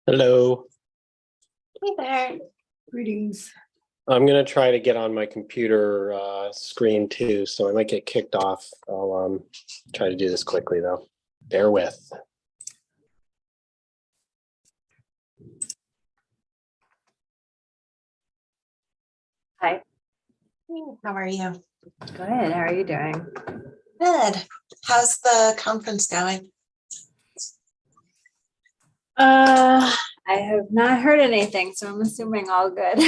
Hello. Hey there. Greetings. I'm gonna try to get on my computer screen too, so I might get kicked off. I'll try to do this quickly though. Bear with. Hi. How are you? Good. How are you doing? Good. How's the conference going? I have not heard anything, so I'm assuming all good.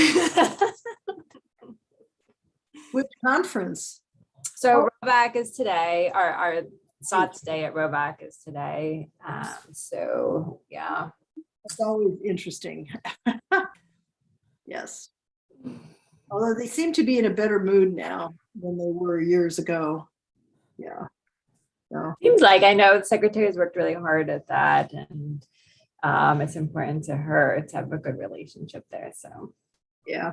Which conference? So Roback is today. Our SOTS day at Roback is today. So yeah. It's always interesting. Yes. Although they seem to be in a better mood now than they were years ago. Yeah. So, Seems like I know the secretary's worked really hard at that, and it's important to her to have a good relationship there. So yeah.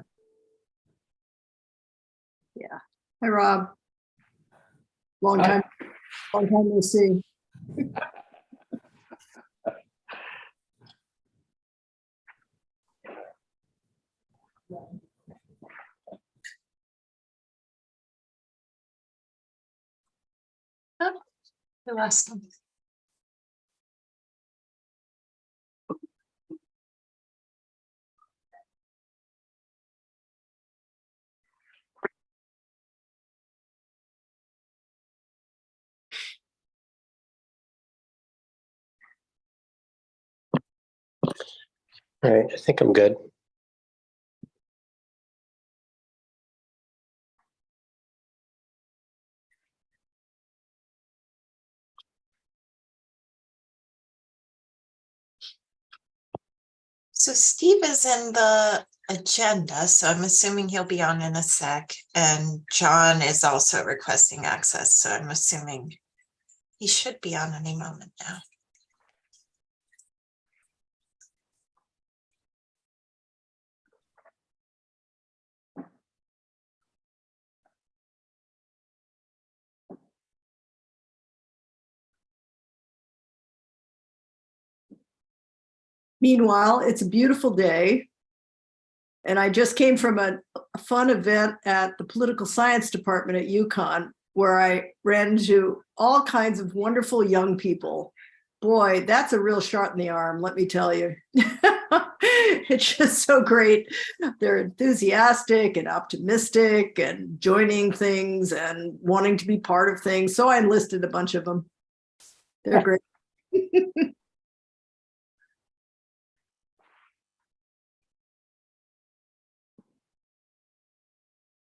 Yeah. Hi, Rob. Long time no see. The last one. All right, I think I'm good. So Steve is in the agenda, so I'm assuming he'll be on in a sec. And John is also requesting access, so I'm assuming he should be on any moment now. Meanwhile, it's a beautiful day. And I just came from a fun event at the political science department at UConn, where I ran into all kinds of wonderful young people. Boy, that's a real shot in the arm, let me tell you. It's just so great. They're enthusiastic and optimistic and joining things and wanting to be part of things. So I enlisted a bunch of them. They're great.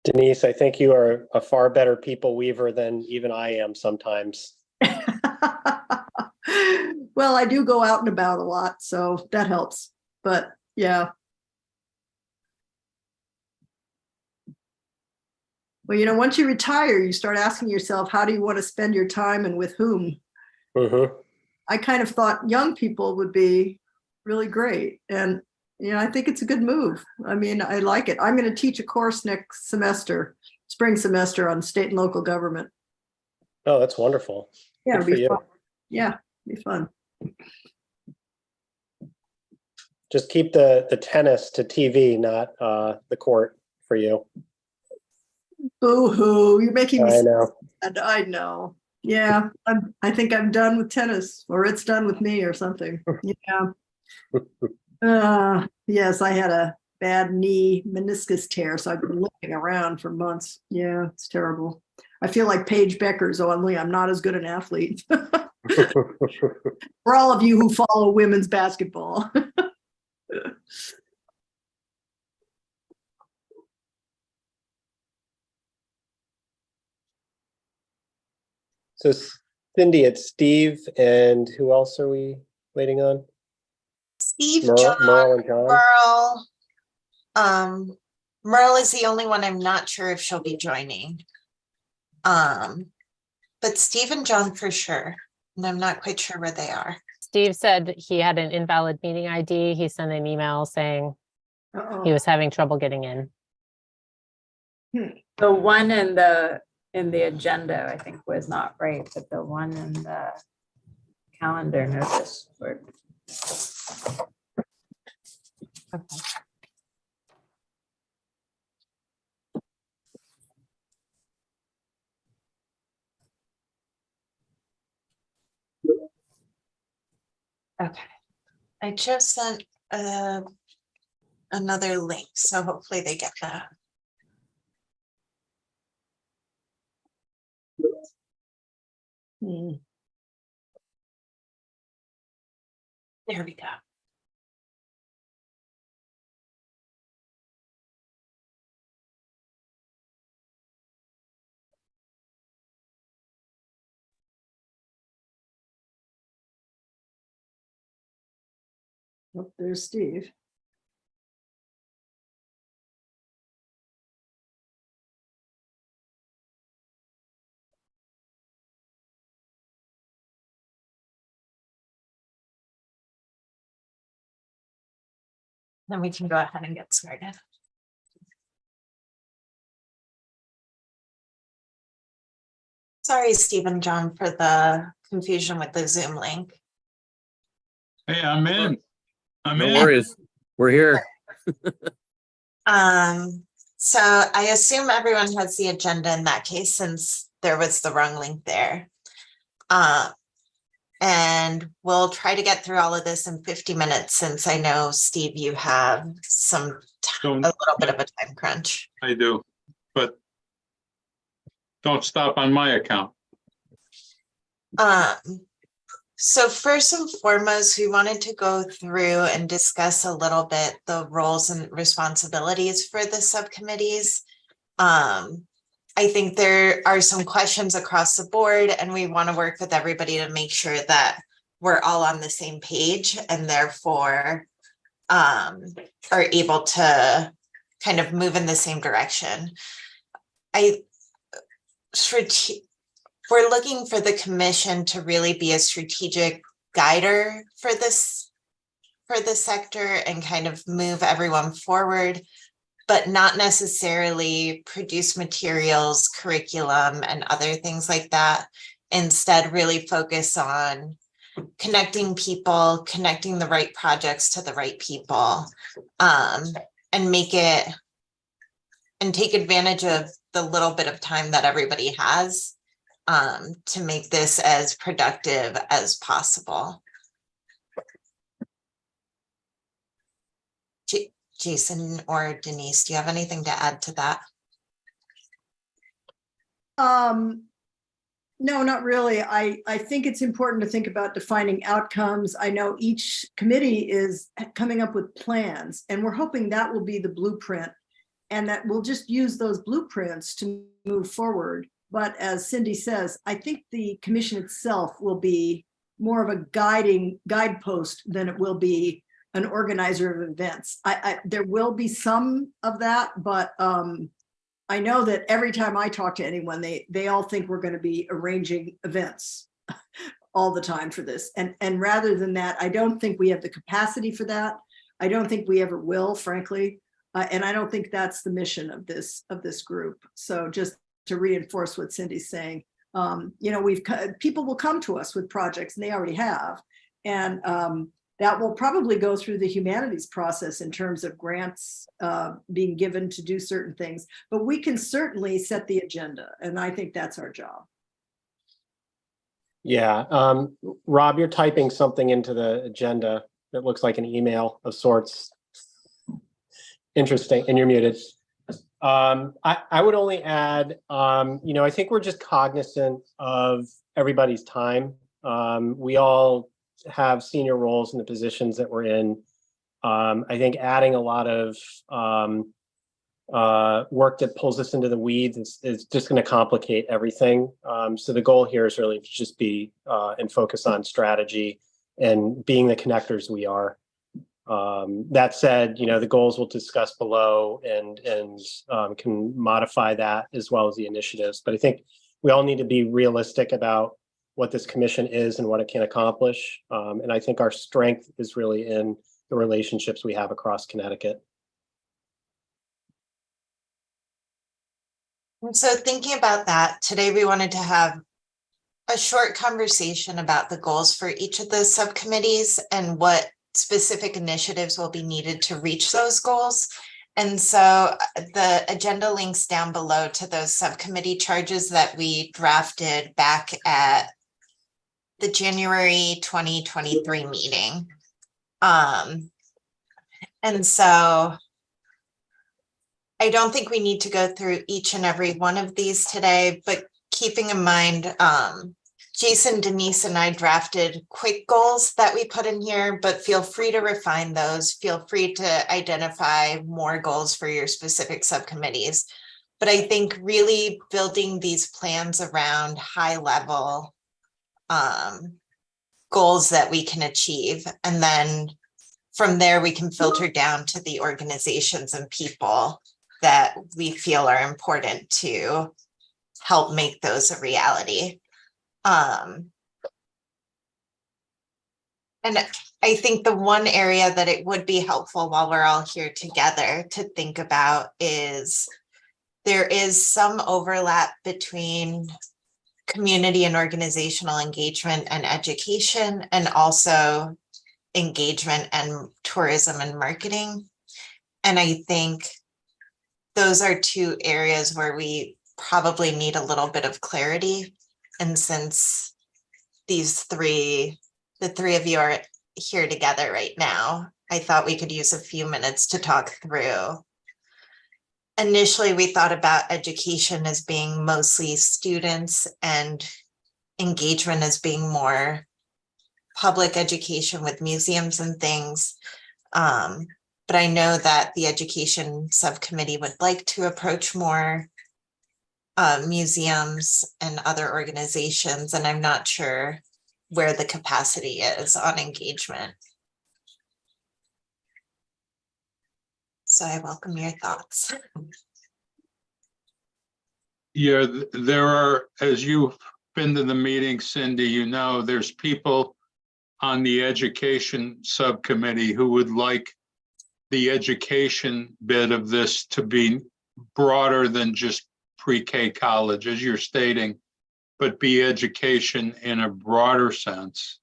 Denise, I think you are a far better people weaver than even I am sometimes. Well, I do go out and about a lot, so that helps. But yeah. Well, once you retire, you start asking yourself, how do you want to spend your time and with whom? Mm-hmm. I kind of thought young people would be really great. And, I think it's a good move. I mean, I like it. I'm going to teach a course next semester, spring semester, on state and local government. Oh, that's wonderful. Yeah, Good for you. fun. Yeah, it'll be fun. Just keep the tennis to TV, not the court for you. Boo-hoo, you're making me I know. sad. I know. Yeah, I think I'm done with tennis, or it's done with me or something. Yeah. Yes, I had a bad knee meniscus tear, so I've been limping around for months. Yeah, it's terrible. I feel like Paige Beckers, only I'm not as good an athlete. For all of you who follow women's basketball. So Cindy, it's Steve, and who else are we waiting on? Steve, Merle, John, Merle and John. Merle. Merle is the only one I'm not sure if she'll be joining. But Steve and John for sure. And I'm not quite sure where they are. Steve said he had an invalid meeting ID. He sent an email saying he was having trouble getting in. the one in the agenda, I think, was not right, but the one in the calendar notice worked. Okay. I just sent another link, so hopefully they get that. Hmm. There we go. Oh, there's Steve. Then we can go ahead and get started. Sorry, Steve and John, for the confusion with the Zoom link. Hey, I'm in. I'm No in. worries. We're here. So I assume everyone has the agenda in that case, since there was the wrong link there. And we'll try to get through all of this in 50 minutes, since I know, Steve, you have a little bit of a time crunch. I do, but don't stop on my account. So first and foremost, we wanted to go through and discuss a little bit the roles and responsibilities for the subcommittees. I think there are some questions across the board, and we want to work with everybody to make sure that we're all on the same page, and therefore are able to kind of move in the same direction. We're looking for the commission to really be a strategic guider for this sector and kind of move everyone forward, but not necessarily produce materials, curriculum, and other things like that. Instead, really focus on connecting people, connecting the right projects to the right people, and take advantage of the little bit of time that everybody has to make this as productive as possible. Jason or Denise, do you have anything to add to that? No, not really. I think it's important to think about defining outcomes. I know each committee is coming up with plans, and we're hoping that will be the blueprint, and that we'll just use those blueprints to move forward. But as Cindy says, I think the commission itself will be more of a guidepost than it will be an organizer of events. There will be some of that, but I know that every time I talk to anyone, they all think we're going to be arranging events all the time for this. And rather than that, I don't think we have the capacity for that. I don't think we ever will, frankly. And I don't think that's the mission of this group. So just to reinforce what Cindy's saying, people will come to us with projects, and they already have. And that will probably go through the humanities process in terms of grants being given to do certain things, but we can certainly set the agenda, and I think that's our job. Yeah, Rob, you're typing something into the agenda that looks like an email of sorts. Interesting, and you're muted. I would only add, I think we're just cognizant of everybody's time. We all have senior roles in the positions that we're in. I think adding a lot of work that pulls us into the weeds is just going to complicate everything. So the goal here is really to just be and focus on strategy and being the connectors we are. That said, the goals we'll discuss below and can modify that as well as the initiatives. But I think we all need to be realistic about what this commission is and what it can accomplish. And I think our strength is really in the relationships we have across Connecticut. And so thinking about that, today we wanted to have a short conversation about the goals for each of the subcommittees and what specific initiatives will be needed to reach those goals. And so the agenda links down below to those subcommittee charges that we drafted back at the January 2023 meeting. And so I don't think we need to go through each and every one of these today, but keeping in mind, Jason, Denise, and I drafted quick goals that we put in here, but feel free to refine those. Feel free to identify more goals for your specific subcommittees. But I think really building these plans around high level goals that we can achieve. And then from there, we can filter down to the organizations and people that we feel are important to help make those a reality. And I think the one area that it would be helpful while we're all here together to think about is there is some overlap between community and organizational engagement and education, and also engagement and tourism and marketing. And I think those are two areas where we probably need a little bit of clarity. And since the three of you are here together right now, I thought we could use a few minutes to talk through. Initially, we thought about education as being mostly students and engagement as being more public education with museums and things. But I know that the education subcommittee would like to approach more museums and other organizations, and I'm not sure where the capacity is on engagement. So I welcome your thoughts. Yeah, there are, as you've been to the meeting, Cindy, you know, there's people on the education subcommittee who would like the education bit of this to be broader than just pre-K college, as you're stating, but be education in a broader sense.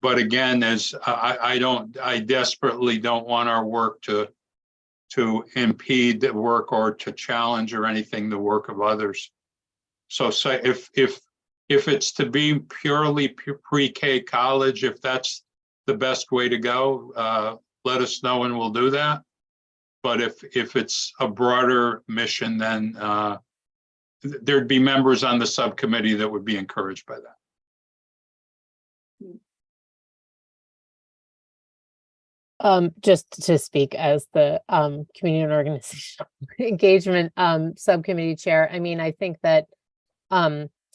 But again, as I desperately don't want our work to impede the work or to challenge or anything the work of others. So say if it's to be purely pre-K college, if that's the best way to go, let us know and we'll do that. But if it's a broader mission, then there'd be members on the subcommittee that would be encouraged by that. Just to speak as the community and organizational engagement subcommittee chair, I mean, I think that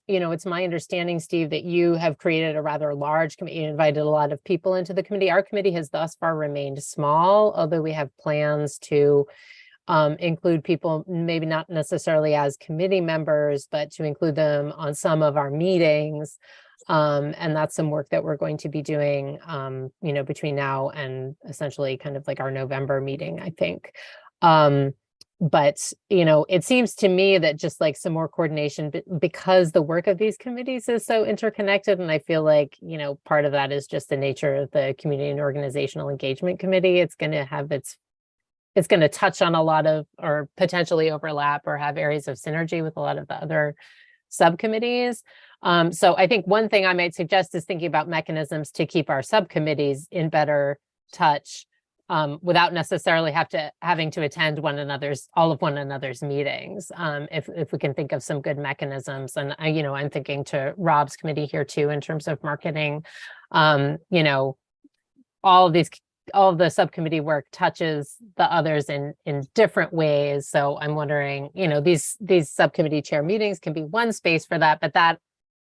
you know, it's my understanding, Steve, that you have created a rather large committee, invited a lot of people into the committee. Our committee has thus far remained small, although we have plans to include people, maybe not necessarily as committee members, but to include them on some of our meetings. And that's some work that we're going to be doing, you know, between now and essentially kind of like our November meeting, I think. But, you know, it seems to me that just like some more coordination, because the work of these committees is so interconnected. And I feel like, you know, part of that is just the nature of the community and organizational engagement committee. It's going to have it's going to touch on a lot of, or potentially overlap or have areas of synergy with a lot of the other subcommittees. So I think one thing I might suggest is thinking about mechanisms to keep our subcommittees in better touch, without necessarily having to attend all of one another's meetings. If we can think of some good mechanisms, and you know, I'm thinking to Rob's committee here too, in terms of marketing, you know, all of the subcommittee work touches the others in different ways. So I'm wondering, you know, these subcommittee chair meetings can be one space for that, but that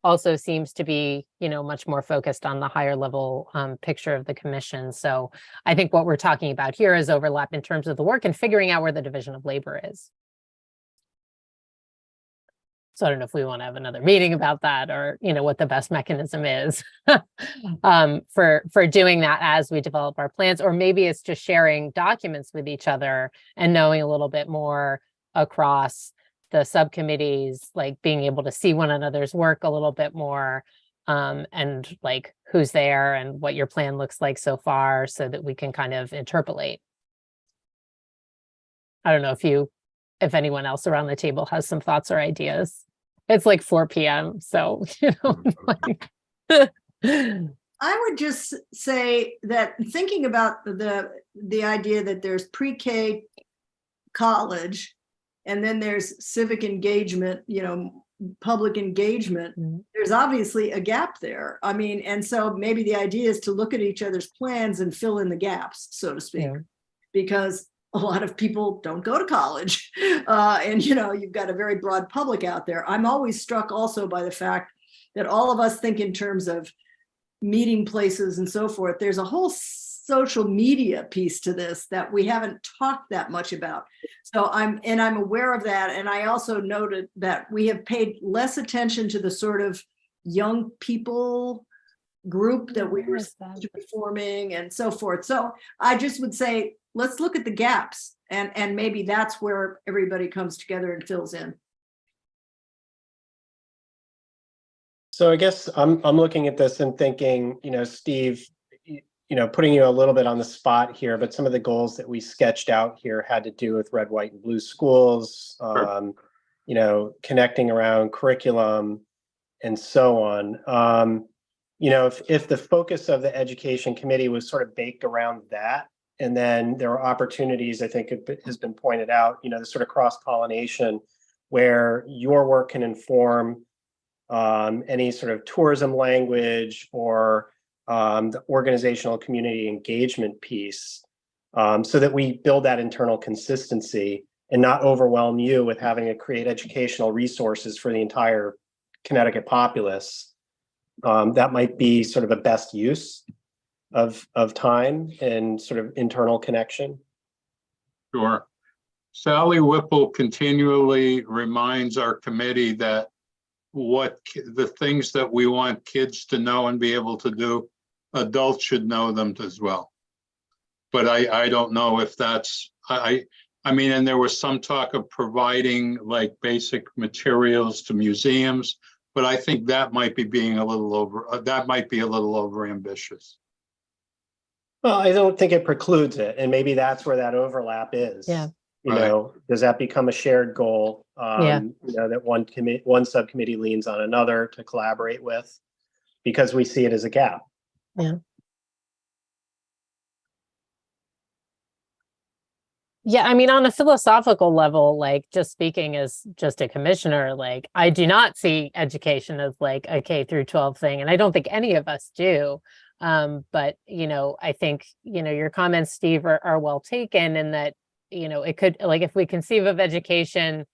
also seems to be, you know, much more focused on the higher level picture of the commission. So I think what we're talking about here is overlap in terms of the work and figuring out where the division of labor is. So I don't know if we want to have another meeting about that, or, you know, what the best mechanism is for doing that as we develop our plans, or maybe it's just sharing documents with each other and knowing a little bit more across the subcommittees, like being able to see one another's work a little bit more, and like who's there and what your plan looks like so far, so that we can kind of interpolate. I don't know if anyone else around the table has some thoughts or ideas. It's like 4 p.m. So, you know, like, I would just say that thinking about the idea that there's pre-K college, and then there's civic engagement, public engagement, there's obviously a gap there. I mean, and so maybe the idea is to look at each other's plans and fill in the gaps, so to speak, because a lot of people don't go to college. And, you've got a very broad public out there. I'm always struck also by the fact that all of us think in terms of meeting places and so forth. There's a whole social media piece to this that we haven't talked that much about. So I'm aware of that. And I also noted that we have paid less attention to the sort of young people group that we were forming and so forth. So I just would say, let's look at the gaps, and maybe that's where everybody comes together and fills in. So I guess I'm looking at this and thinking, Steve, putting you a little bit on the spot here, but some of the goals that we sketched out here had to do with red, white, and blue schools, connecting around curriculum and so on. If the focus of the education committee was sort of baked around that, and then there are opportunities, I think it has been pointed out, the sort of cross-pollination where your work can inform any sort of tourism language or the organizational community engagement piece, so that we build that internal consistency and not overwhelm you with having to create educational resources for the entire Connecticut populace. That might be sort of a best use of time and sort of internal connection. Sure. Sally Whipple continually reminds our committee that the things that we want kids to know and be able to do, adults should know them as well. But I don't know if that's, I mean, and there was some talk of providing like basic materials to museums, but I think that might be being a little over ambitious. Well, I don't think it precludes it, and maybe that's where that overlap is. Yeah. Does that become a shared goal? That one subcommittee leans on another to collaborate with, because we see it as a gap. Yeah. Yeah, I mean, on a philosophical level, like just speaking as just a commissioner, like I do not see education as like a K through 12 thing, and I don't think any of us do. But I think your comments, Steve, are well taken, in that it could, like, if we conceive of education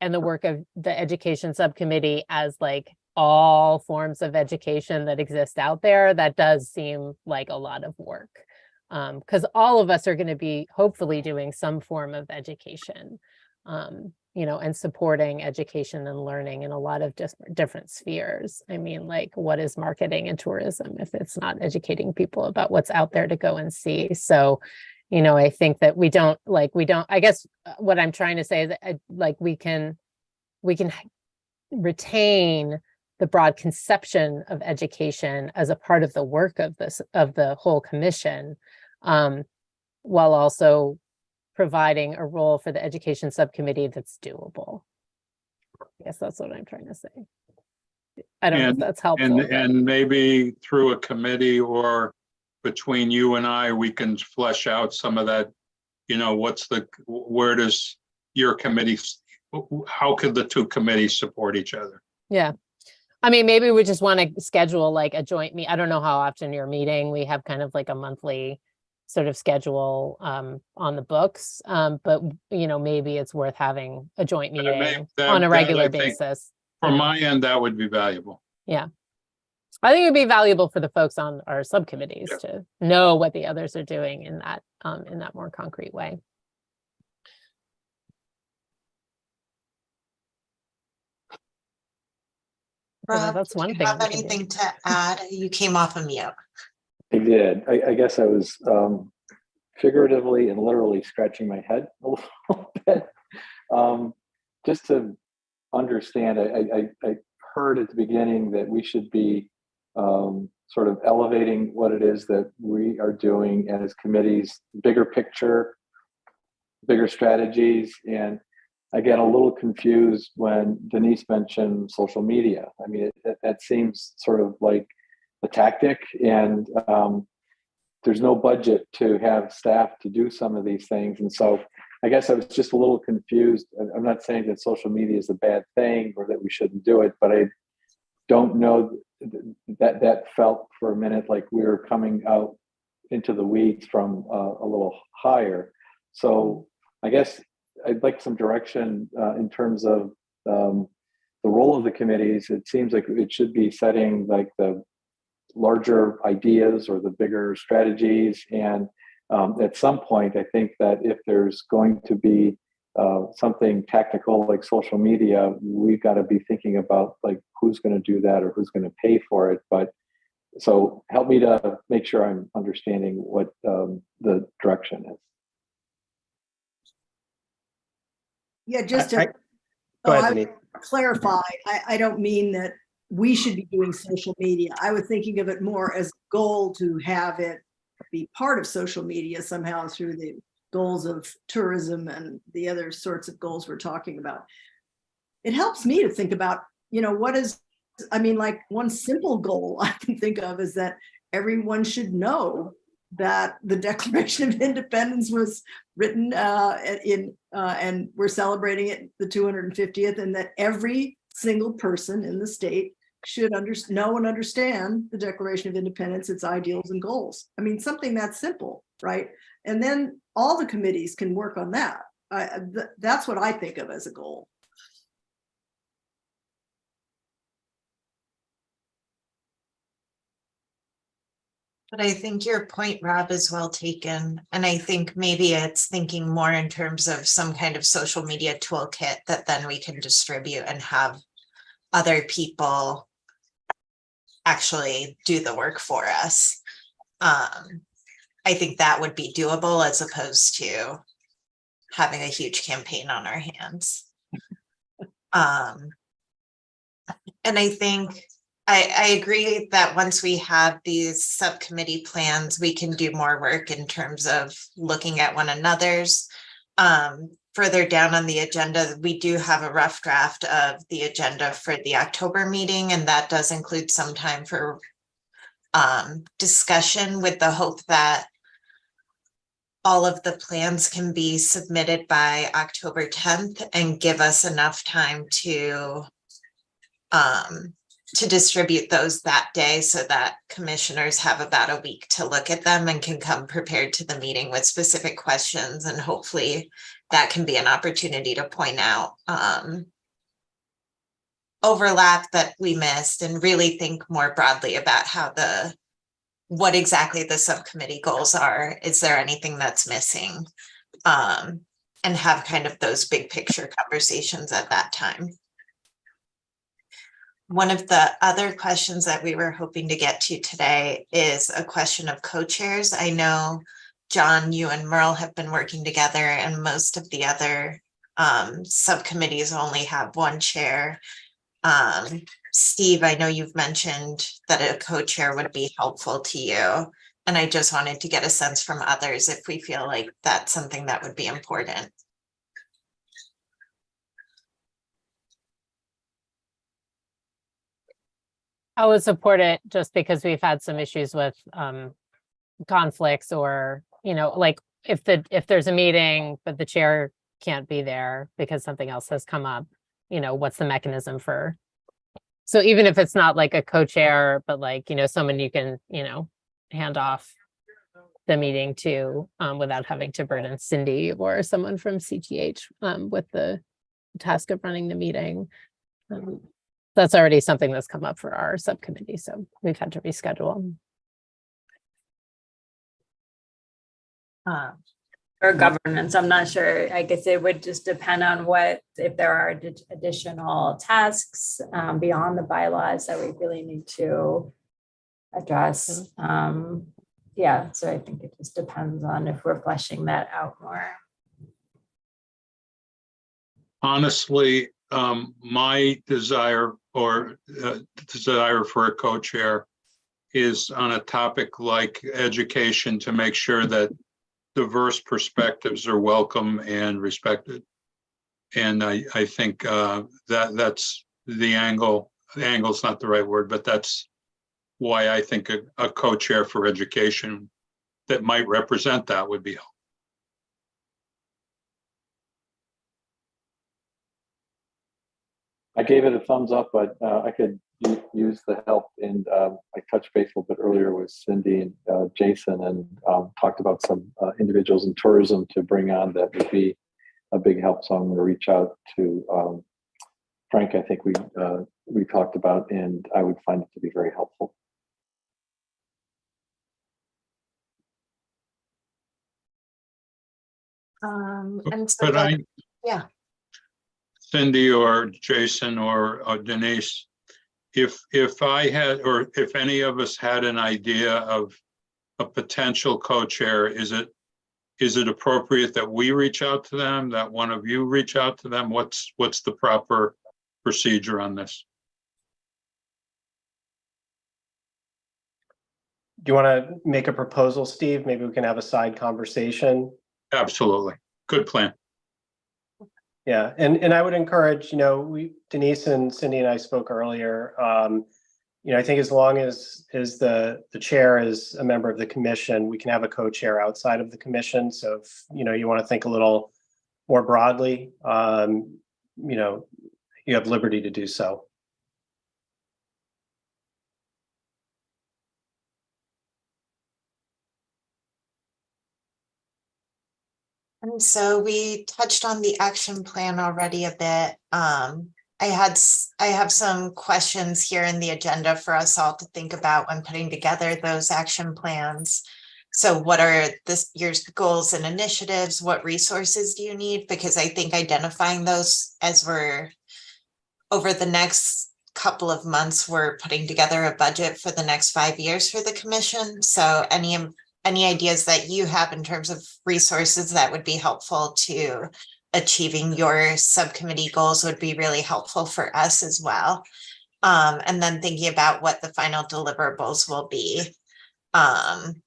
and the work of the education subcommittee as like all forms of education that exist out there, that does seem like a lot of work. Because all of us are going to be hopefully doing some form of education, and supporting education and learning in a lot of different spheres. I mean, like, what is marketing and tourism if it's not educating people about what's out there to go and see? So, I think that we don't, I guess what I'm trying to say is that, we can retain the broad conception of education as a part of the work of the whole commission, while also providing a role for the education subcommittee that's doable. I guess that's what I'm trying to say. I don't know if that's helpful. And maybe through a committee or between you and I, we can flesh out some of that, where does your committee, how could the two committees support each other? Yeah. I mean, maybe we just want to schedule like a joint meet. I don't know how often you're meeting. We have kind of like a monthly sort of schedule on the books. But maybe it's worth having a joint meeting on a regular basis. From my end, that would be valuable. Yeah. I think it'd be valuable for the folks on our subcommittees to know what the others are doing in that more concrete way. Rob, that's one do you thing. have anything to add? You came off of mute. I did. I guess I was figuratively and literally scratching my head a little bit. Just to understand, I heard at the beginning that we should be sort of elevating what it is that we are doing as committees, bigger picture, bigger strategies. And I get a little confused when Denise mentioned social media. I mean, that seems sort of like tactic, and there's no budget to have staff to do some of these things. And so I guess I was just a little confused. I'm not saying that social media is a bad thing or that we shouldn't do it, but I don't know that felt for a minute like we were coming out into the weeds from a little higher. So I guess I'd like some direction in terms of the role of the committees. It seems like it should be setting like the larger ideas or the bigger strategies. And at some point, I think that if there's going to be something tactical like social media, we've got to be thinking about like who's going to do that or who's going to pay for it. But so help me to make sure I'm understanding what the direction is. Yeah, just Go to ahead, Denise. clarify, I don't mean that we should be doing social media. I was thinking of it more as a goal to have it be part of social media somehow through the goals of tourism and the other sorts of goals we're talking about. It helps me to think about, what is, like one simple goal I can think of is that everyone should know that the Declaration of Independence was written and we're celebrating it the 250th, and that every single person in the state should know and understand the Declaration of Independence, its ideals and goals. Something that's simple, right? And then all the committees can work on that. That's what I think of as a goal. But I think your point, Rob, is well taken. And I think maybe it's thinking more in terms of some kind of social media toolkit that then we can distribute and have other people actually do the work for us. I think that would be doable as opposed to having a huge campaign on our hands. And I think I agree that once we have these subcommittee plans, we can do more work in terms of looking at one another's. Further down on the agenda, we do have a rough draft of the agenda for the October meeting, and that does include some time for discussion, with the hope that all of the plans can be submitted by October 10th and give us enough time to distribute those that day, so that commissioners have about a week to look at them and can come prepared to the meeting with specific questions. And hopefully that can be an opportunity to point out overlap that we missed, and really think more broadly about what exactly the subcommittee goals are. Is there anything that's missing? And have kind of those big picture conversations at that time. One of the other questions that we were hoping to get to today is a question of co-chairs. I know, John, you and Merle have been working together, and most of the other subcommittees only have one chair. Steve, I know you've mentioned that a co-chair would be helpful to you, and I just wanted to get a sense from others if we feel like that's something that would be important. I would support it, just because we've had some issues with conflicts, or like if there's a meeting but the chair can't be there because something else has come up, what's the mechanism for? So even if it's not like a co-chair, but like someone you can hand off the meeting to without having to burden Cindy or someone from CTH with the task of running the meeting. That's already something that's come up for our subcommittee, so we've had to reschedule. Or governance, I'm not sure. I guess it would just depend on if there are additional tasks beyond the bylaws that we really need to address. Yeah, so I think it just depends on if we're fleshing that out more. Honestly, my desire for a co-chair is on a topic like education, to make sure that diverse perspectives are welcome and respected. And I think that's the angle. The angle's not the right word, but that's why I think a co-chair for education that might represent that would be helpful. I gave it a thumbs up, but I could use the help. And I touched base a little bit earlier with Cindy and Jason, and talked about some individuals in tourism to bring on that would be a big help. So I'm going to reach out to Frank. I think we talked about, and I would find it to be very helpful. And so But then, yeah. Cindy or Jason or Denise, if I had, or if any of us had an idea of a potential co-chair, is it appropriate that we reach out to them, that one of you reach out to them? What's the proper procedure on this? Do you want to make a proposal, Steve? Maybe we can have a side conversation. Absolutely. Good plan. Yeah, and I would encourage, Denise and Cindy and I spoke earlier. I think as long as the chair is a member of the commission, we can have a co-chair outside of the commission. So if you want to think a little more broadly, you have liberty to do so. And so we touched on the action plan already a bit. I have some questions here in the agenda for us all to think about when putting together those action plans. So what are your goals and initiatives? What resources do you need? Because I think identifying those as we're over the next couple of months, we're putting together a budget for the next 5 years for the commission. So any ideas that you have in terms of resources that would be helpful to achieving your subcommittee goals would be really helpful for us as well. And then thinking about what the final deliverables will be. And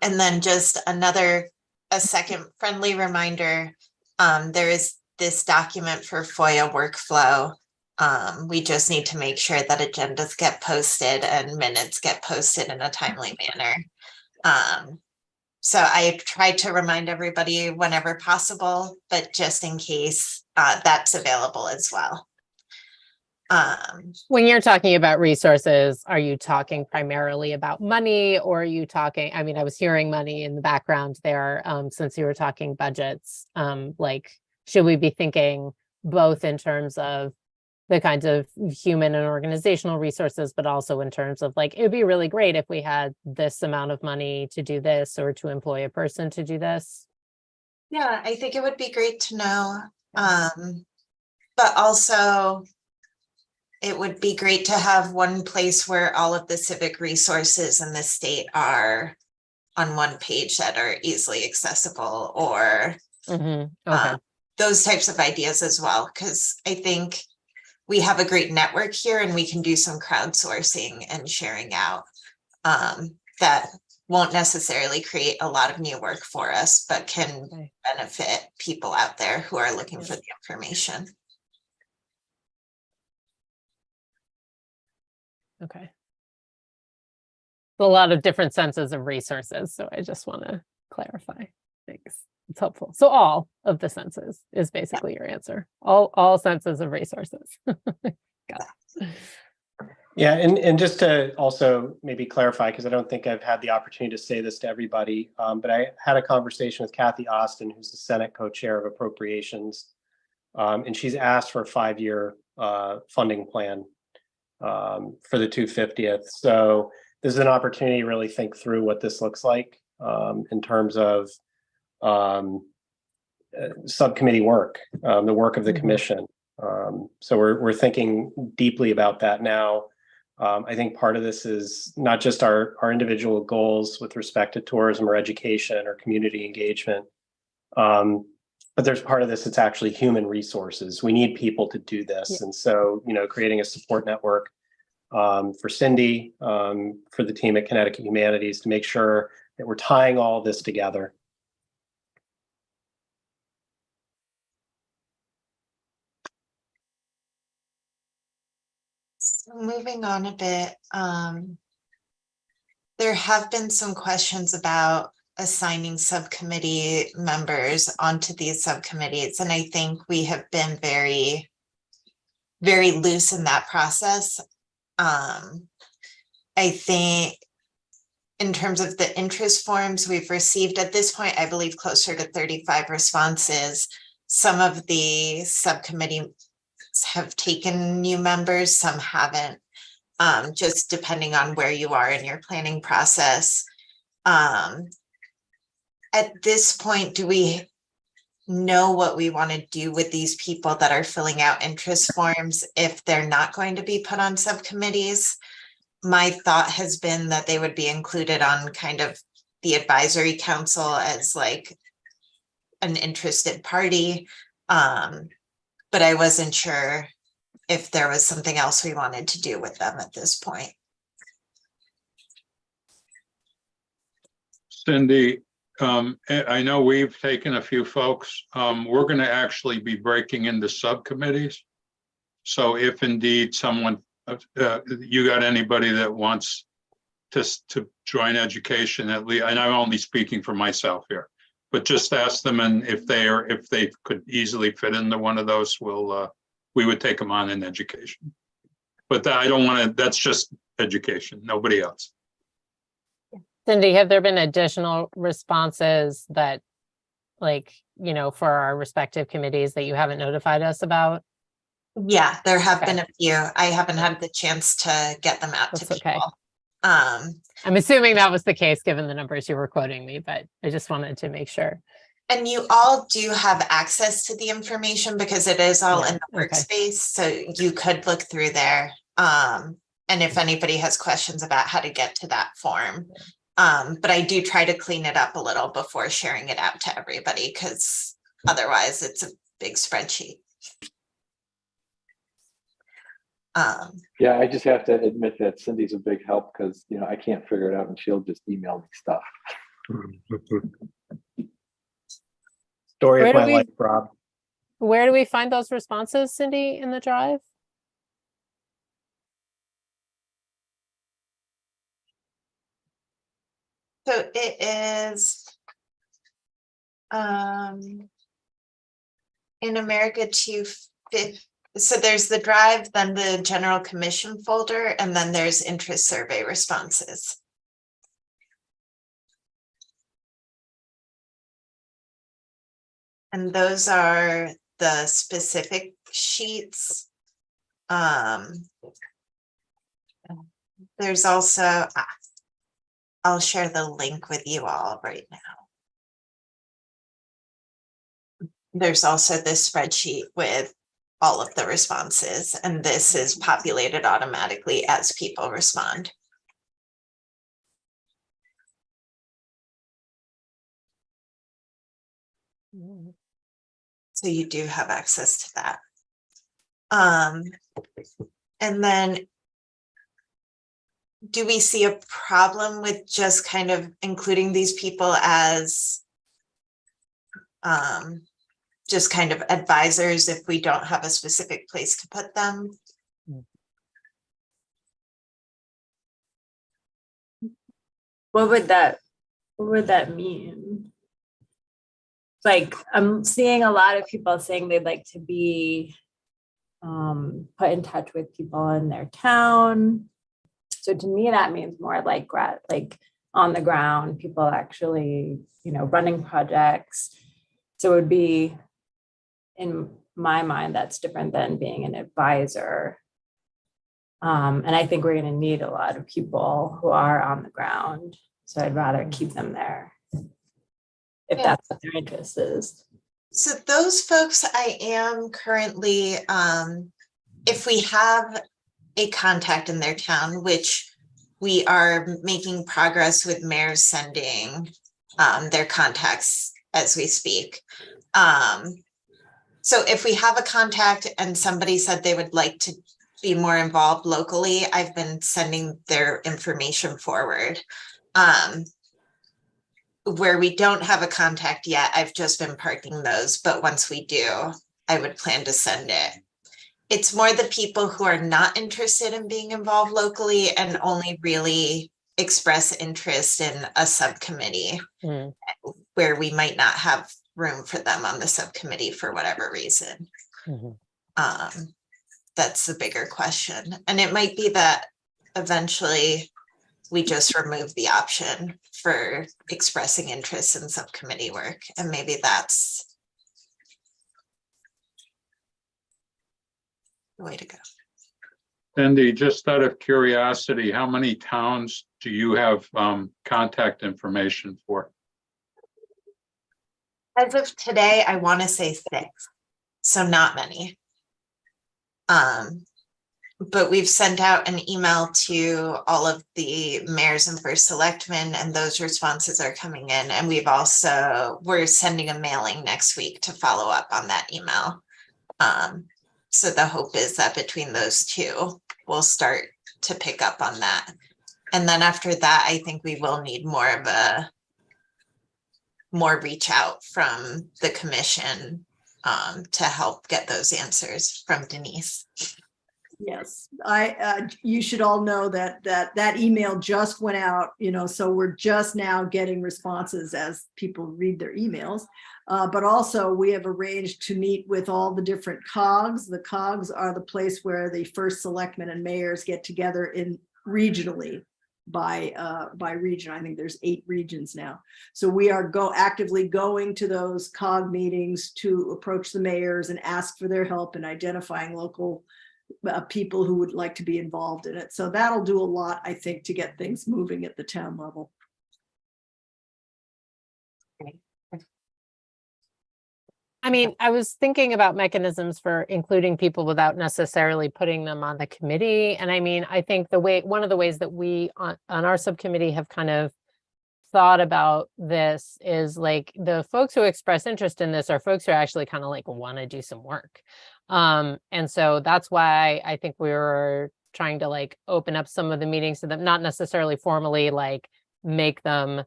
then just a second friendly reminder, there is this document for FOIA workflow. We just need to make sure that agendas get posted and minutes get posted in a timely manner. So I tried to remind everybody whenever possible, but just in case, that's available as well. When you're talking about resources, are you talking primarily about money, or are you talking, I mean, I was hearing money in the background there, since you were talking budgets, should we be thinking both in terms of the kinds of human and organizational resources, but also in terms of it would be really great if we had this amount of money to do this or to employ a person to do this? Yeah, I think it would be great to know. But also it would be great to have one place where all of the civic resources in the state are on one page that are easily accessible, or Okay. those types of ideas as well, because I think we have a great network here and we can do some crowdsourcing and sharing out that won't necessarily create a lot of new work for us, but can benefit people out there who are looking for the information. Okay. A lot of different senses of resources, so I just want to clarify. Thanks. It's helpful. So all of the senses is basically your answer. All senses of resources. Got it. Yeah, and just to also maybe clarify, because I don't think I've had the opportunity to say this to everybody, but I had a conversation with Kathy Austin, who's the Senate co-chair of Appropriations, and she's asked for a 5-year funding plan for the 250th. So this is an opportunity to really think through what this looks like in terms of subcommittee work, the work of the commission. So we're thinking deeply about that now. I think part of this is not just our individual goals with respect to tourism or education or community engagement, but there's part of this that's actually human resources. We need people to do this. And so, creating a support network for Cindy, for the team at Connecticut Humanities to make sure that we're tying all of this together. So moving on a bit, there have been some questions about assigning subcommittee members onto these subcommittees, and I think we have been very, very loose in that process. I think in terms of the interest forms we've received at this point, I believe closer to 35 responses. Some of the subcommittees have taken new members, some haven't, just depending on where you are in your planning process. At this point, do we know what we want to do with these people that are filling out interest forms if they're not going to be put on subcommittees? My thought has been that they would be included on kind of the advisory council as like an interested party. But I wasn't sure if there was something else we wanted to do with them at this point. Cindy, I know we've taken a few folks. We're going to actually be breaking into subcommittees. So if indeed someone, you got anybody that wants to join education, at least, and I'm only speaking for myself here, but just ask them, and if they could easily fit into one of those, we would take them on in education. But I don't want to, that's just education, nobody else. Cindy, have there been additional responses that, like, you know, for our respective committees that you haven't notified us about? Yeah, there have Okay. been a few. I haven't had the chance to get them out to That's people. okay. Um, I'm assuming that was the case, given the numbers you were quoting me, but I just wanted to make sure. and you all do have access to the information because it is all Yeah, in the okay. workspace, so you could look through there. And if anybody has questions about how to get to that form. But I do try to clean it up a little before sharing it out to everybody, because otherwise it's a big spreadsheet. Yeah, I just have to admit that Cindy's a big help because, you know, I can't figure it out and she'll just email me stuff. Story Where of do my we- life, Rob. Where do we find those responses, Cindy, in the drive? So it is in America 250. So there's the drive, then the general commission folder, and then there's interest survey responses. And those are the specific sheets. There's also, I'll share the link with you all right now. There's also this spreadsheet with all of the responses, and this is populated automatically as people respond. So you do have access to that. And then do we see a problem with just kind of including these people as just kind of advisors if we don't have a specific place to put them? What would that mean? Like, I'm seeing a lot of people saying they'd like to be put in touch with people in their town. So to me, that means more like on the ground, people actually, you know, running projects. So it would be, in my mind, that's different than being an advisor. And I think we're going to need a lot of people who are on the ground. So I'd rather keep them there if that's what their interest is. So those folks I am currently, if we have a contact in their town, which we are making progress with mayors sending their contacts as we speak. So if we have a contact and somebody said they would like to be more involved locally, I've been sending their information forward. Where we don't have a contact yet, I've just been parking those, but once we do, I would plan to send it. it's more the people who are not interested in being involved locally and only really express interest in a subcommittee Mm. where we might not have room for them on the subcommittee for whatever reason. Mhm. That's the bigger question. And it might be that eventually we just remove the option for expressing interest in subcommittee work. And maybe that's the way to go. Cindy, just out of curiosity, how many towns do you have contact information for? As of today, I want to say 6, so not many. But we've sent out an email to all of the mayors and first selectmen, and those responses are coming in. And we're sending a mailing next week to follow up on that email. So the hope is that between those two, we'll start to pick up on that. And then after that, I think we will need more reach out from the commission to help get those answers from Denise. Yes, you should all know that email just went out, so we're just now getting responses as people read their emails. But also we have arranged to meet with all the different COGs. The COGs are the place where the first selectmen and mayors get together regionally by region. I think there's 8 regions now. So we are actively going to those COG meetings to approach the mayors and ask for their help in identifying local people who would like to be involved in it. So that'll do a lot, I think, to get things moving at the town level. I mean, I was thinking about mechanisms for including people without necessarily putting them on the committee. And I mean, I think one of the ways that we on our subcommittee have kind of thought about this is like the folks who express interest in this are folks who actually kind of like want to do some work. And so that's why I think we were trying to like open up some of the meetings to them, not necessarily formally like make them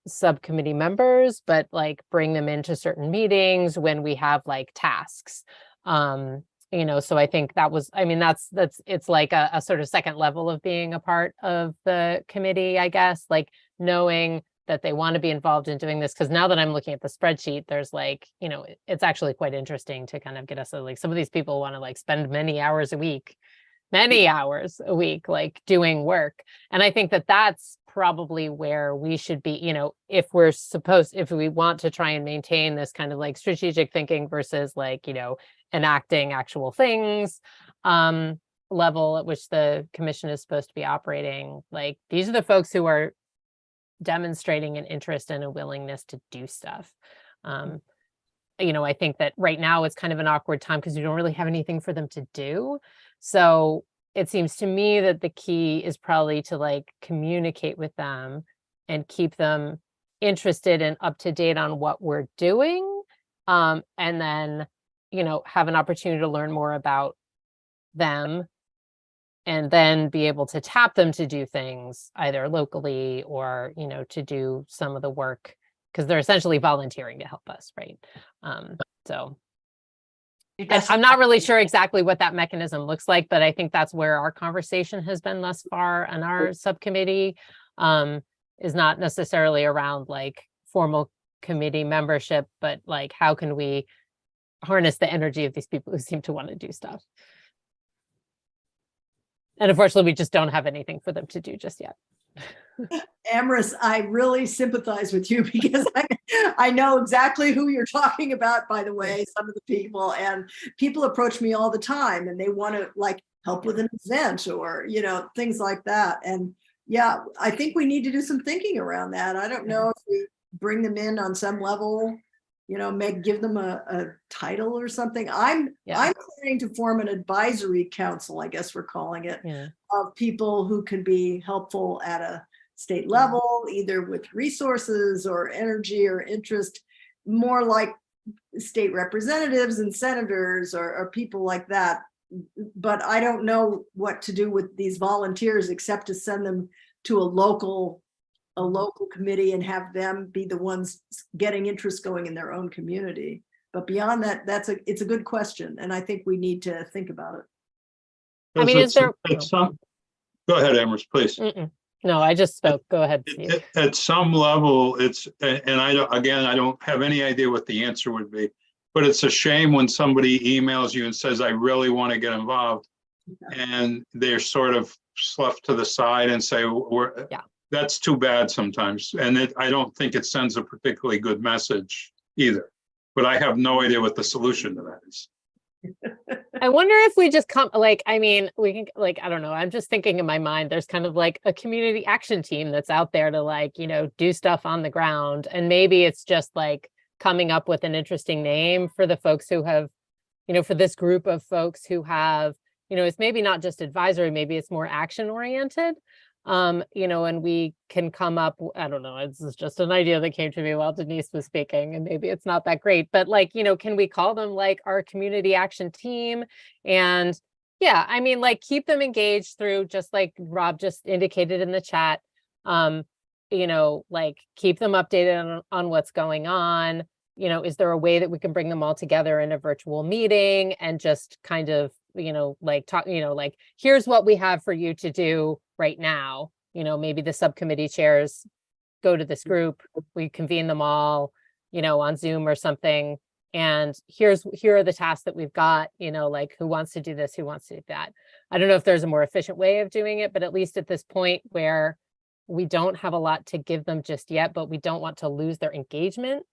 subcommittee members, but like bring them into certain meetings when we have like tasks. So I think that was, I mean, it's like a sort of second level of being a part of the committee, I guess, like knowing that they want to be involved in doing this. Because now that I'm looking at the spreadsheet, there's like, it's actually quite interesting to kind of get us like some of these people want to like spend many hours a week, like doing work. And I think that that's probably where we should be, if we want to try and maintain this kind of like strategic thinking versus like, enacting actual things, level at which the commission is supposed to be operating. Like these are the folks who are demonstrating an interest and a willingness to do stuff. I think that right now it's kind of an awkward time because you don't really have anything for them to do. So it seems to me that the key is probably to like communicate with them and keep them interested and up to date on what we're doing. And then, have an opportunity to learn more about them and then be able to tap them to do things either locally or, to do some of the work because they're essentially volunteering to help us. Right. So I'm not really sure exactly what that mechanism looks like, but I think that's where our conversation has been thus far on our subcommittee, is not necessarily around like formal committee membership, but like how can we harness the energy of these people who seem to want to do stuff. And unfortunately, we just don't have anything for them to do just yet. Amorous, I really sympathize with you because I know exactly who you're talking about, by the way, some of the people, and people approach me all the time and they want to like help with an event or, things like that. And yeah, I think we need to do some thinking around that. I don't know if we bring them in on some level, give them a title or something. I'm planning to form an advisory council, I guess we're calling it, of people who can be helpful at a state level, either with resources or energy or interest, more like state representatives and senators or people like that. But I don't know what to do with these volunteers except to send them to a local committee and have them be the ones getting interest going in their own community. But beyond that, it's a good question. And I think we need to think about it. I mean, is there? At some, go ahead, Amherst, please. No, I just spoke. Go ahead, Steve. At some level, it's, and I don't have any idea what the answer would be, but it's a shame when somebody emails you and says, I really want to get involved. And they're sort of left to the side and say, that's too bad sometimes. And I don't think it sends a particularly good message either. But I have no idea what the solution to that is. I wonder if we just come, like, I mean, we can, like, I don't know. I'm just thinking in my mind, there's kind of like a community action team that's out there to, like, you know, do stuff on the ground. And maybe it's just like coming up with an interesting name for the folks who have, you know, for this group of folks who have, you know, it's maybe not just advisory, maybe it's more action oriented. You know, and we can come up, I don't know, it's just an idea that came to me while Denise was speaking, and maybe it's not that great, but, like, you know, can we call them like our community action team? And yeah, I mean, like, keep them engaged through, just like Rob just indicated in the chat, you know, like, keep them updated on what's going on. You know, is there a way that we can bring them all together in a virtual meeting and just kind of, you know, like talk, you know, like, here's what we have for you to do right now. You know, maybe the subcommittee chairs go to this group, we convene them all, you know, on Zoom or something. And here are the tasks that we've got, you know, like, who wants to do this, who wants to do that. I don't know if there's a more efficient way of doing it, but at least at this point where we don't have a lot to give them just yet, but we don't want to lose their engagement.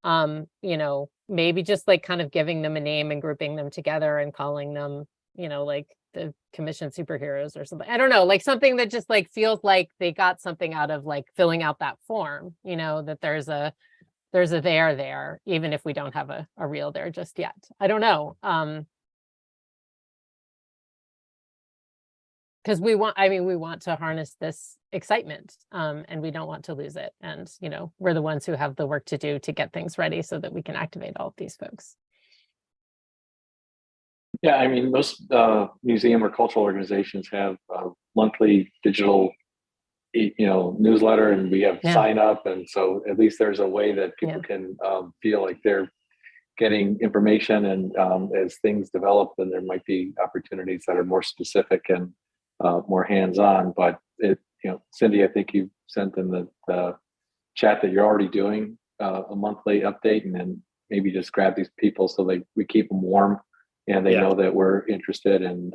You know, maybe just like kind of giving them a name and grouping them together and calling them, you know, like the commission superheroes or something. I don't know, like something that just like feels like they got something out of like filling out that form, you know, that there's a there, even if we don't have a real there just yet. I don't know. Because we want to harness this excitement, and we don't want to lose it. And, you know, we're the ones who have the work to do to get things ready so that we can activate all of these folks. Yeah, I mean, most museum or cultural organizations have a monthly digital, you know, newsletter, and we have sign up. And so at least there's a way that people can feel like they're getting information. And as things develop, then there might be opportunities that are more specific and more hands-on. But it, you know, Cindy, I think you sent in the chat that you're already doing a monthly update, and then maybe just grab these people so we keep them warm and they know that we're interested and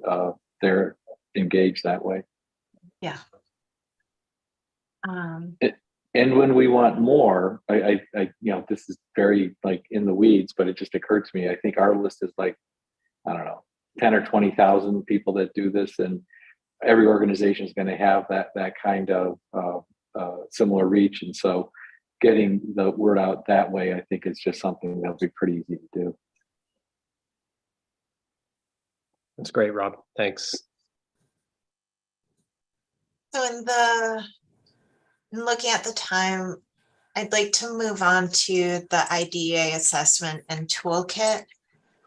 they're engaged that way. Yeah. And when we want more, I you know, this is very like in the weeds, but it just occurred to me, I think our list is like, I don't know, 10 or 20,000 people that do this, and every organization is going to have that kind of similar reach. And so getting the word out that way, I think is just something that'll be pretty easy to do. That's great, Rob. Thanks. So in looking at the time, I'd like to move on to the IDEA assessment and toolkit.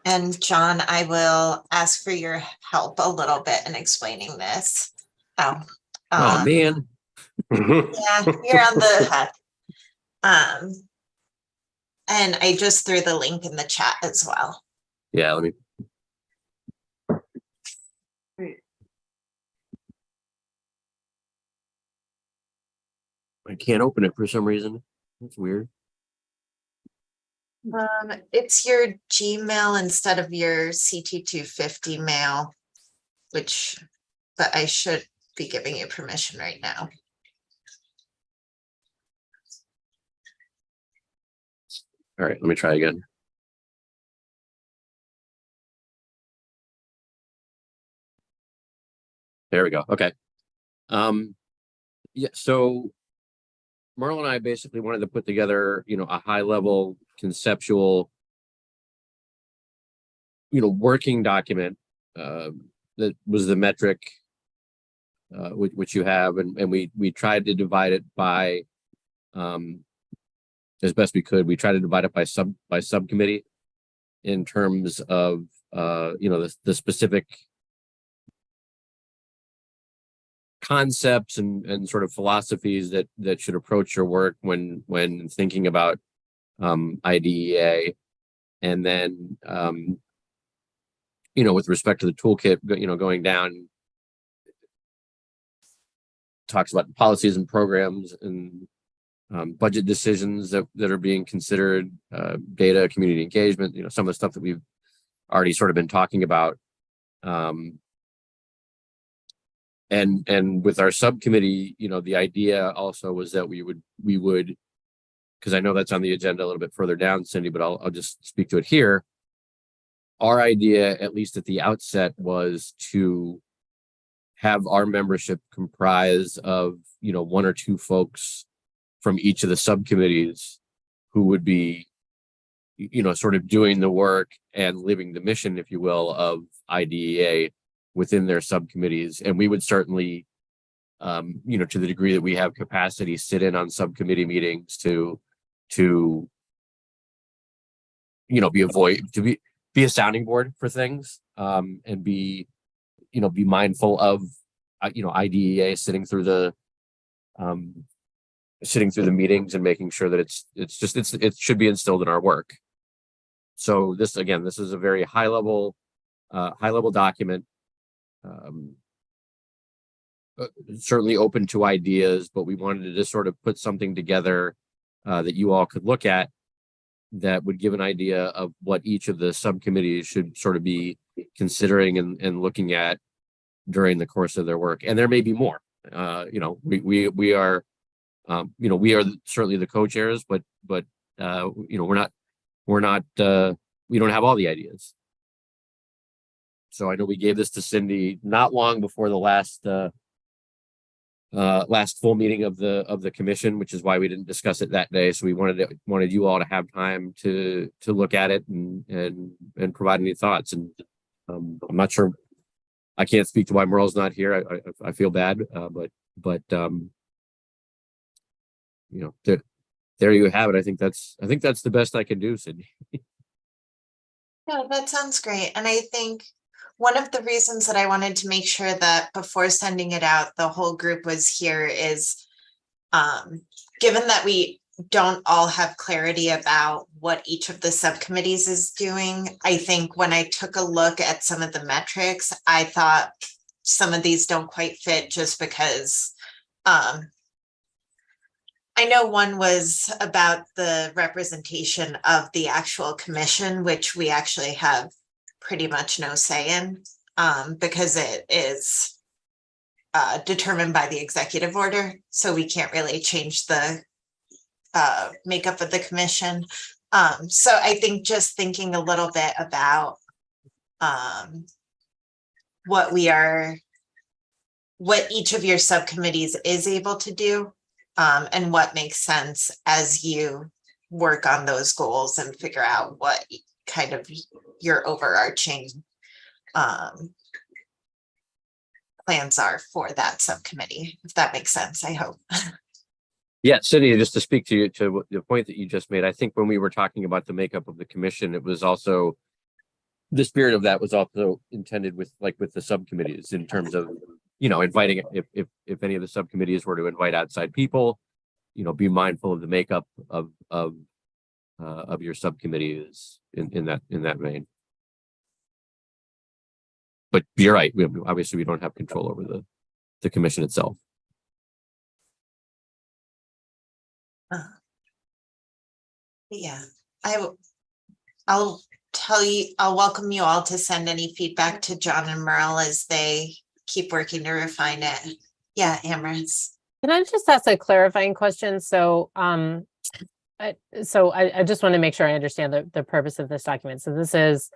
And John, I will ask for your help a little bit in explaining this. Oh man. Yeah, you're on the head. And I just threw the link in the chat as well. Yeah, let me. I can't open it for some reason. That's weird. It's your Gmail instead of your CT250 mail, but I should be giving you permission right now. All right, let me try again. There we go. Okay. Yeah, so Marla and I basically wanted to put together, you know, a high level conceptual, you know, working document that was the metric which you have, and we tried to divide it by as best we could. We tried to divide it by subcommittee in terms of you know, the specific concepts and sort of philosophies that should approach your work when thinking about IDEA. And then, you know, with respect to the toolkit, you know, going down, talks about policies and programs and budget decisions that are being considered, data, community engagement, you know, some of the stuff that we've already sort of been talking about. And with our subcommittee, you know, the idea also was that we would, because I know that's on the agenda a little bit further down, Cindy, but I'll just speak to it here. Our idea, at least at the outset, was to have our membership comprise of, you know, 1 or 2 folks from each of the subcommittees who would be, you know, sort of doing the work and living the mission, if you will, of IDEA within their subcommittees. And we would certainly, you know, to the degree that we have capacity, sit in on subcommittee meetings to, you know, be a sounding board for things, and be, you know, be mindful of, you know, IDEA sitting through the meetings and making sure that it should be instilled in our work. So this is a very high level document, certainly open to ideas, but we wanted to just sort of put something together that you all could look at that would give an idea of what each of the subcommittees should sort of be considering and looking at during the course of their work. And there may be more. You know, we are, you know, we are certainly the co-chairs, but you know, we don't have all the ideas. So I know we gave this to Cindy not long before the last full meeting of the commission, which is why we didn't discuss it that day. So we wanted you all to have time to look at it and provide any thoughts. And I'm not sure, I can't speak to why Merle's not here. I feel bad, but you know, there you have it. I think that's the best I can do, Cindy. No, that sounds great. And I think one of the reasons that I wanted to make sure that before sending it out, the whole group was here is, given that we don't all have clarity about what each of the subcommittees is doing, I think when I took a look at some of the metrics, I thought some of these don't quite fit just because I know one was about the representation of the actual commission, which we actually have pretty much no say in, because it is determined by the executive order. So we can't really change the makeup of the commission. So I think just thinking a little bit about what each of your subcommittees is able to do, and what makes sense as you work on those goals and figure out what kind of your overarching plans are for that subcommittee, if that makes sense, I hope. Yeah, Cindy, just to speak to the point that you just made, I think when we were talking about the makeup of the commission, it was also, the spirit of that was also intended with the subcommittees in terms of, you know, inviting, if any of the subcommittees were to invite outside people, you know, be mindful of the makeup of your subcommittees in that vein. But you're right. Obviously we don't have control over the commission itself. Yeah, I'll welcome you all to send any feedback to John and Merle as they keep working to refine it. Yeah, Amris. Can I just ask a clarifying question? So, I just want to make sure I understand the purpose of this document. So this is,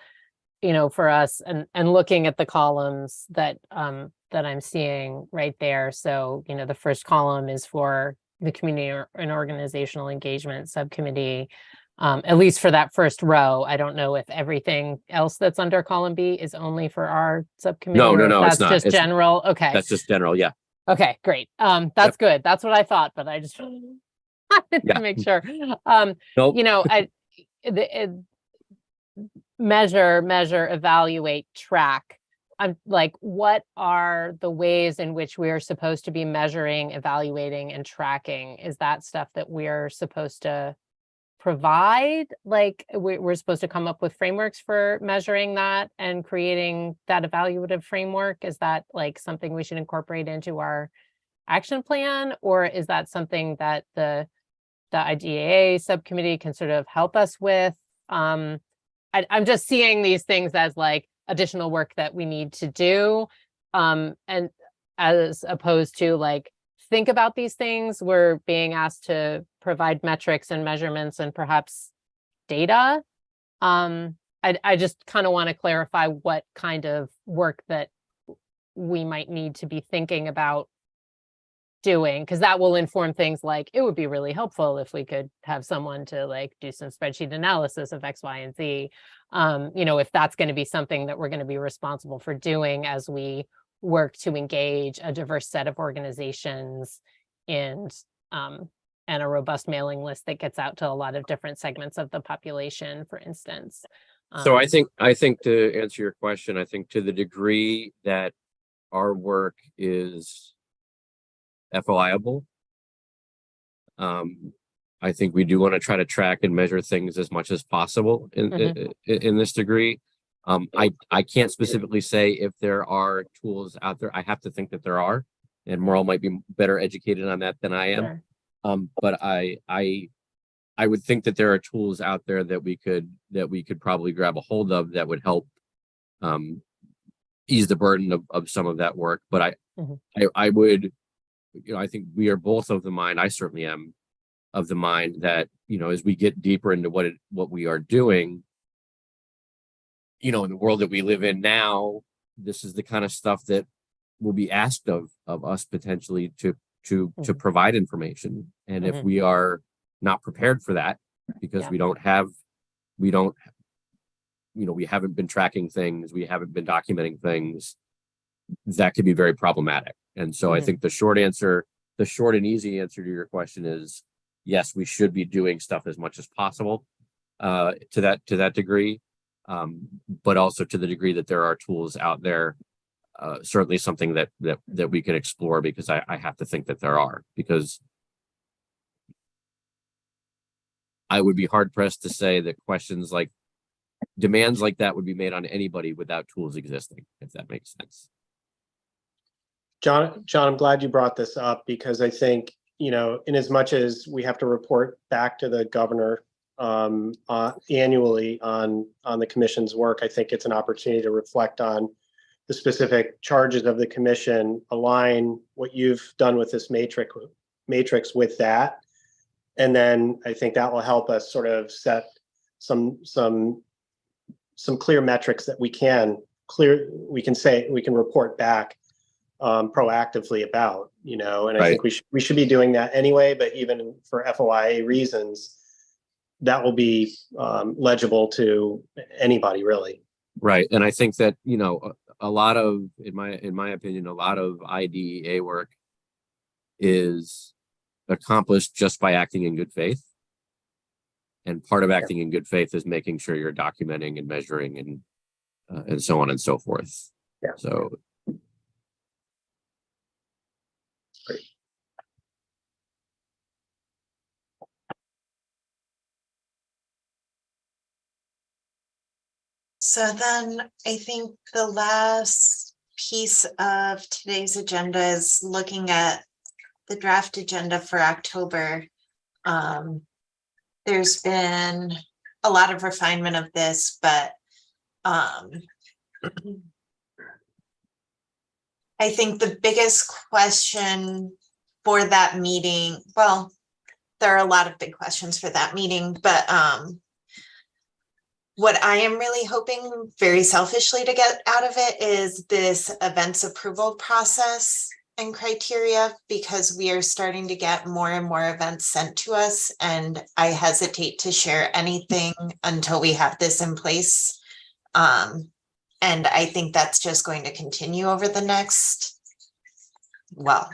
you know, for us and looking at the columns that I'm seeing right there. So, you know, the first column is for the community and organizational engagement subcommittee, at least for that first row. I don't know if everything else that's under column B is only for our subcommittee. No, that's it's not. Just general. Okay. That's just general. Yeah. Okay, great. That's good. That's what I thought, but I just wanted to make sure. Nope. You know, measure, evaluate, track. I'm like, what are the ways in which we are supposed to be measuring, evaluating, and tracking? Is that stuff that we're supposed to provide, like, we're supposed to come up with frameworks for measuring that and creating that evaluative framework? Is that like something we should incorporate into our action plan? Or is that something that the IDEA subcommittee can sort of help us with? I'm just seeing these things as like additional work that we need to do. And as opposed to like, think about these things, we're being asked to provide metrics and measurements and perhaps data. I just kind of want to clarify what kind of work that we might need to be thinking about doing, because that will inform things like, it would be really helpful if we could have someone to like do some spreadsheet analysis of X, Y, and Z. If that's going to be something that we're going to be responsible for doing as we work to engage a diverse set of organizations and a robust mailing list that gets out to a lot of different segments of the population, for instance. So I think to answer your question, I think to the degree that our work is FOIable, I think we do want to try to track and measure things as much as possible in this degree. I can't specifically say if there are tools out there. I have to think that there are, and Merle might be better educated on that than I am. Sure. But I would think that there are tools out there that we could probably grab a hold of that would help ease the burden of some of that work. But I would, I think we are both of the mind. I certainly am of the mind that, as we get deeper into what we are doing, in the world that we live in now, this is the kind of stuff that will be asked of us potentially to provide information. And if we are not prepared for that, because we haven't been tracking things, we haven't been documenting things, that could be very problematic. And so I think the short and easy answer to your question is, yes, we should be doing stuff as much as possible to that degree. But also to the degree that there are tools out there, certainly something that we can explore, because I have to think that there are, because I would be hard pressed to say that demands like that would be made on anybody without tools existing, if that makes sense. John, I'm glad you brought this up, because I think, in as much as we have to report back to the governor annually on the commission's work, I think it's an opportunity to reflect on the specific charges of the commission, align what you've done with this matrix with that. And then I think that will help us sort of set some clear metrics that we can report back proactively about, and I think we should be doing that anyway, but even for FOIA reasons, that will be legible to anybody, really. Right. And I think that, a lot of, in my opinion, a lot of IDEA work is accomplished just by acting in good faith. And part of acting in good faith is making sure you're documenting and measuring and so on and so forth. Yeah. So. Great. So then I think the last piece of today's agenda is looking at the draft agenda for October. There's been a lot of refinement of this, but I think the biggest question for that meeting, well, there are a lot of big questions for that meeting, but what I am really hoping very selfishly to get out of it is this events approval process and criteria, because we are starting to get more and more events sent to us, and I hesitate to share anything until we have this in place. And I think that's just going to continue over the next, well,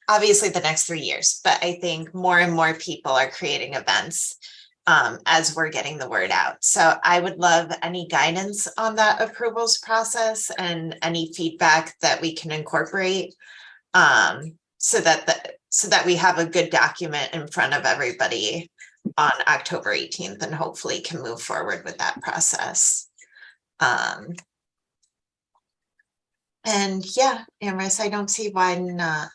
obviously the next 3 years, but I think more and more people are creating events as we're getting the word out. So I would love any guidance on that approvals process and any feedback that we can incorporate so that we have a good document in front of everybody on October 18th and hopefully can move forward with that process. And yeah, Amherst, I don't see why not.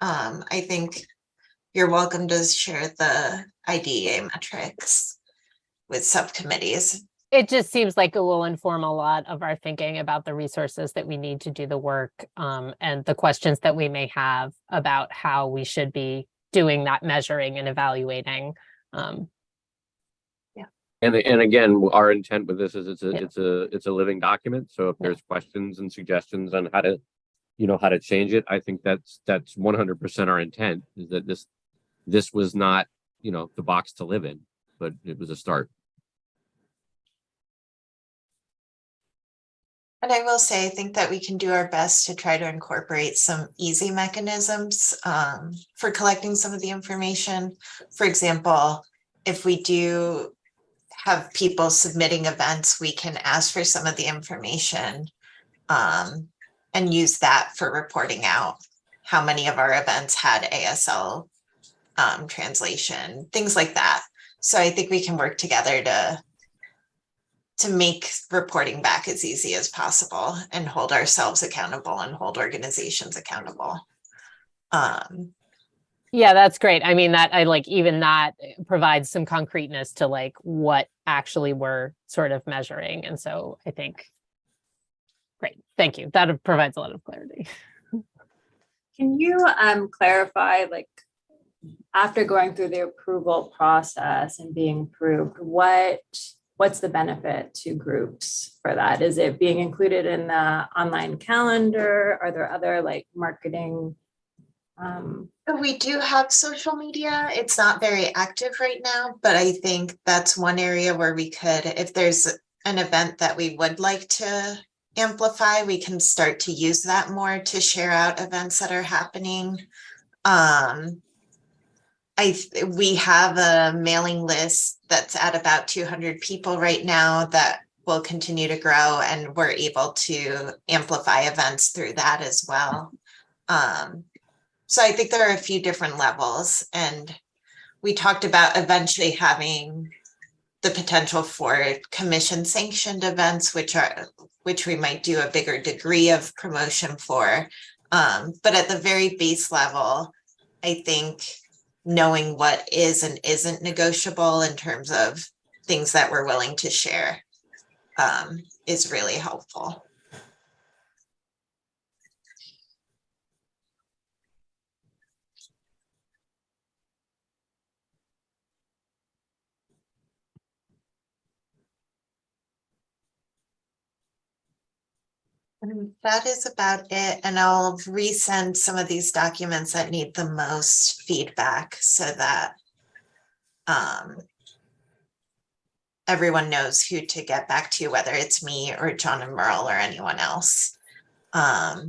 I think you're welcome to share the IDEA metrics with subcommittees. It just seems like it will inform a lot of our thinking about the resources that we need to do the work, and the questions that we may have about how we should be doing that measuring and evaluating. And again, our intent with this is Yeah. it's a living document. So if Yeah. there's questions and suggestions on how to change it, I think that's 100% our intent, is that this was not, the box to live in, but it was a start. And I will say, I think that we can do our best to try to incorporate some easy mechanisms for collecting some of the information. For example, if we do have people submitting events, we can ask for some of the information and use that for reporting out how many of our events had ASL translation, things like that. So I think we can work together to make reporting back as easy as possible and hold ourselves accountable and hold organizations accountable. Yeah, that's great. I mean, even that provides some concreteness to like what actually we're sort of measuring. And so I think, great, thank you. That provides a lot of clarity. Can you clarify, like, after going through the approval process and being approved, what's the benefit to groups for that? Is it being included in the online calendar? Are there other like marketing? We do have social media. It's not very active right now, but I think that's one area where we could, if there's an event that we would like to amplify, we can start to use that more to share out events that are happening. We have a mailing list that's at about 200 people right now that will continue to grow, and we're able to amplify events through that as well. So I think there are a few different levels, and we talked about eventually having the potential for commission sanctioned events, which we might do a bigger degree of promotion for. But at the very base level, I think knowing what is and isn't negotiable in terms of things that we're willing to share is really helpful. And that is about it. And I'll resend some of these documents that need the most feedback so that everyone knows who to get back to, whether it's me or John and Merle or anyone else. But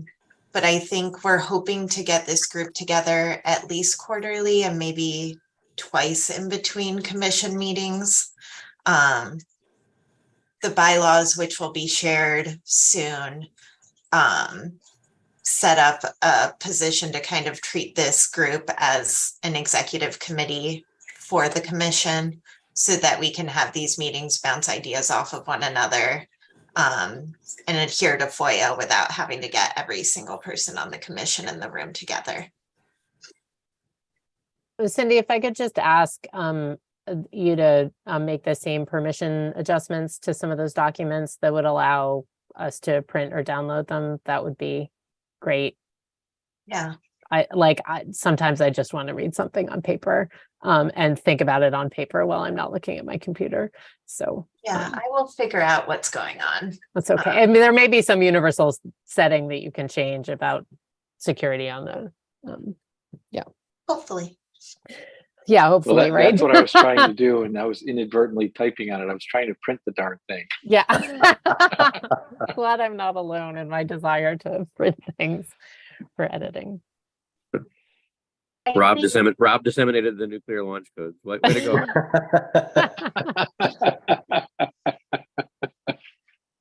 I think we're hoping to get this group together at least quarterly and maybe twice in between commission meetings. The bylaws, which will be shared soon, set up a position to kind of treat this group as an executive committee for the commission so that we can have these meetings bounce ideas off of one another and adhere to FOIA without having to get every single person on the commission in the room together. Cindy, if I could just ask you to make the same permission adjustments to some of those documents that would allow us to print or download them, that would be great. Yeah. Sometimes I just want to read something on paper and think about it on paper while I'm not looking at my computer. So yeah, I will figure out what's going on. That's okay. I mean, there may be some universal setting that you can change about security on the, Hopefully. yeah, hopefully, right? That's what I was trying to do, and I was inadvertently typing on it. I was trying to print the darn thing. Yeah. Glad I'm not alone in my desire to print things for editing. Rob disseminated the nuclear launch codes. Way to go.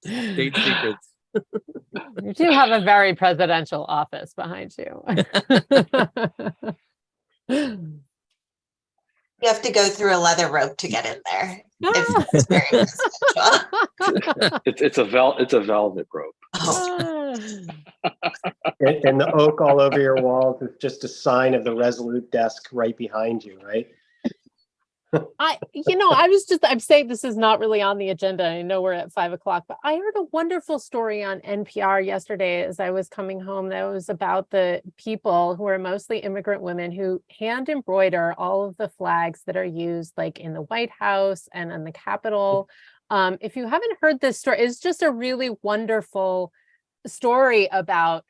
State secrets. You do have a very presidential office behind you. Yeah, have to go through a leather rope to get in there. Ah. It's very residential. It's a velvet rope. Oh, And the oak all over your walls is just a sign of the Resolute desk right behind you, right? I'm saying this is not really on the agenda. I know we're at 5:00, but I heard a wonderful story on NPR yesterday as I was coming home that was about the people who are mostly immigrant women who hand embroider all of the flags that are used like in the White House and in the Capitol. If you haven't heard this story, it's just a really wonderful story about,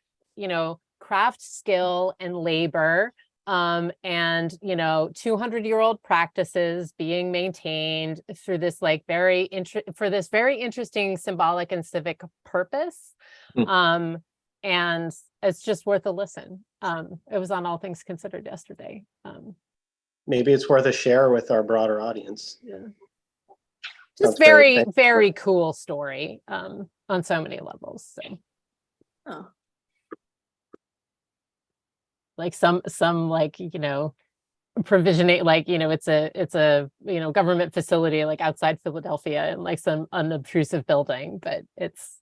craft skill and labor. And 200-year-old practices being maintained through this very interesting symbolic and civic purpose. And it's just worth a listen. It was on All Things Considered yesterday. Maybe it's worth a share with our broader audience. Yeah. Just Sounds great. very, Thanks. very cool story on so many levels. So. Oh. Like some provisioning, it's a government facility like outside Philadelphia and like some unobtrusive building, but it's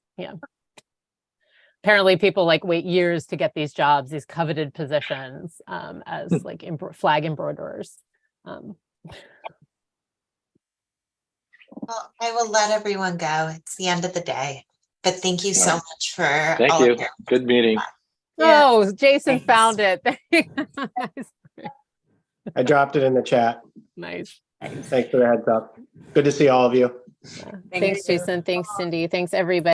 apparently people wait years to get these jobs, these coveted positions, as like flag embroiderers. well, I will let everyone go. It's the end of the day. But thank you so much for Thank all you. of your Good meeting. Yeah. Oh, Jason Thanks. found it. I dropped it in the chat. Nice. Thanks for the heads up. Good to see all of you. Thanks, Jason. Thanks, Cindy. Thanks, everybody.